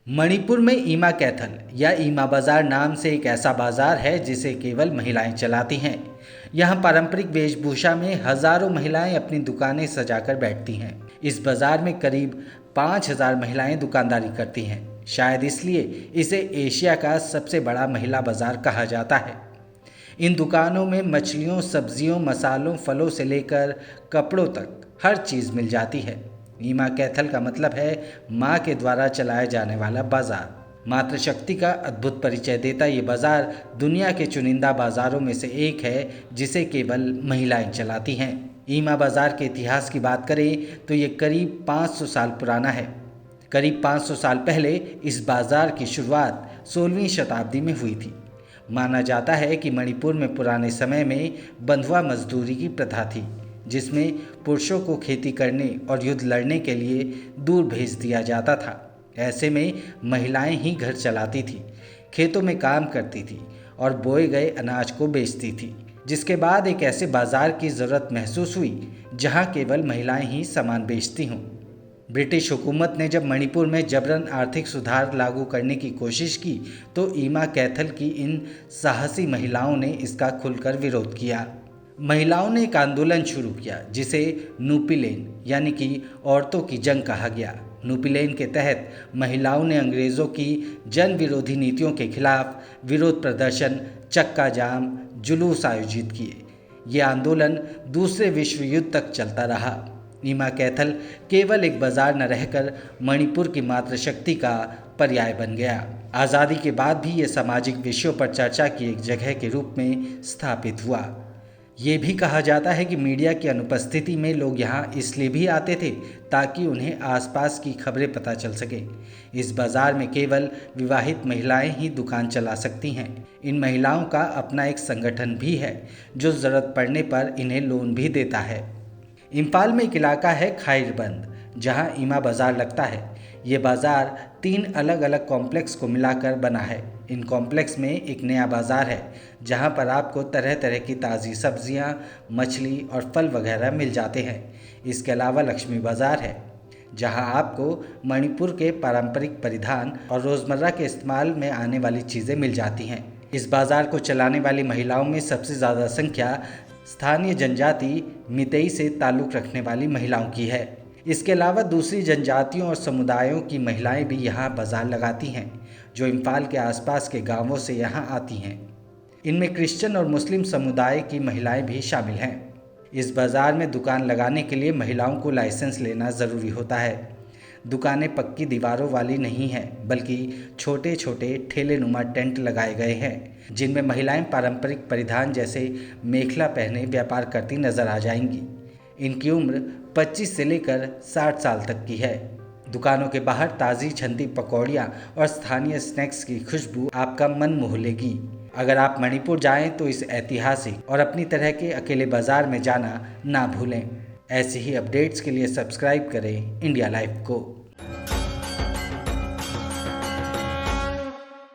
मणिपुर में ईमा कैथल या ईमा बाजार नाम से एक ऐसा बाजार है जिसे केवल महिलाएं चलाती हैं। यहाँ पारंपरिक वेशभूषा में हजारों महिलाएं अपनी दुकानें सजाकर बैठती हैं। इस बाजार में करीब 5,000 महिलाएं दुकानदारी करती हैं। शायद इसलिए इसे एशिया का सबसे बड़ा महिला बाजार कहा जाता है। इन दुकानों में मछलियों, सब्जियों, मसालों, फलों से लेकर कपड़ों तक हर चीज़ मिल जाती है। ईमा कैथल का मतलब है माँ के द्वारा चलाया जाने वाला बाजार। मातृशक्ति का अद्भुत परिचय देता ये बाजार दुनिया के चुनिंदा बाजारों में से एक है जिसे केवल महिलाएं चलाती हैं। ईमा बाजार के इतिहास की बात करें तो ये करीब 500 साल पुराना है। करीब 500 साल पहले इस बाजार की शुरुआत 16वीं शताब्दी में हुई थी। माना जाता है कि मणिपुर में पुराने समय में बंधुआ मजदूरी की प्रथा थी, जिसमें पुरुषों को खेती करने और युद्ध लड़ने के लिए दूर भेज दिया जाता था। ऐसे में महिलाएं ही घर चलाती थी, खेतों में काम करती थी और बोए गए अनाज को बेचती थी। जिसके बाद एक ऐसे बाजार की ज़रूरत महसूस हुई जहां केवल महिलाएं ही सामान बेचती हों। ब्रिटिश हुकूमत ने जब मणिपुर में जबरन आर्थिक सुधार लागू करने की कोशिश की तो ईमा कैथल की इन साहसी महिलाओं ने इसका खुलकर विरोध किया। महिलाओं ने एक आंदोलन शुरू किया जिसे नुपिलेन यानी कि औरतों की जंग कहा गया। नुपिलेन के तहत महिलाओं ने अंग्रेज़ों की जन विरोधी नीतियों के खिलाफ विरोध प्रदर्शन, चक्का जाम, जुलूस आयोजित किए। ये आंदोलन दूसरे विश्व युद्ध तक चलता रहा। ईमा कैथल केवल एक बाजार न रहकर मणिपुर की मातृशक्ति का पर्याय बन गया। आज़ादी के बाद भी ये सामाजिक विषयों पर चर्चा की एक जगह के रूप में स्थापित हुआ। ये भी कहा जाता है कि मीडिया की अनुपस्थिति में लोग यहाँ इसलिए भी आते थे ताकि उन्हें आसपास की खबरें पता चल सके। इस बाज़ार में केवल विवाहित महिलाएं ही दुकान चला सकती हैं। इन महिलाओं का अपना एक संगठन भी है जो ज़रूरत पड़ने पर इन्हें लोन भी देता है। इम्फाल में एक इलाका है खाइरबंद जहां ईमा बाज़ार लगता है। ये बाज़ार 3 अलग अलग कॉम्प्लेक्स को मिलाकर बना है। इन कॉम्प्लेक्स में एक नया बाज़ार है जहां पर आपको तरह तरह की ताज़ी सब्जियां, मछली और फल वगैरह मिल जाते हैं। इसके अलावा लक्ष्मी बाज़ार है जहां आपको मणिपुर के पारंपरिक परिधान और रोज़मर्रा के इस्तेमाल में आने वाली चीज़ें मिल जाती हैं। इस बाज़ार को चलाने वाली महिलाओं में सबसे ज़्यादा संख्या स्थानीय जनजाति मितेई से ताल्लुक़ रखने वाली महिलाओं की है। इसके अलावा दूसरी जनजातियों और समुदायों की महिलाएं भी यहाँ बाज़ार लगाती हैं जो इम्फाल के आसपास के गांवों से यहाँ आती हैं। इनमें क्रिश्चियन और मुस्लिम समुदाय की महिलाएं भी शामिल हैं। इस बाज़ार में दुकान लगाने के लिए महिलाओं को लाइसेंस लेना ज़रूरी होता है। दुकानें पक्की दीवारों वाली नहीं हैं बल्कि छोटे छोटे ठेलेनुमा टेंट लगाए गए हैं जिनमें महिलाएं पारंपरिक परिधान जैसे मेखला पहने व्यापार करती नजर आ जाएंगी। इनकी उम्र 25 से लेकर 60 साल तक की है। दुकानों के बाहर ताज़ी छनती पकौड़ियाँ और स्थानीय स्नैक्स की खुशबू आपका मन मोह लेगी। अगर आप मणिपुर जाएं तो इस ऐतिहासिक और अपनी तरह के अकेले बाज़ार में जाना ना भूलें। ऐसे ही अपडेट्स के लिए सब्सक्राइब करें इंडिया लाइव को।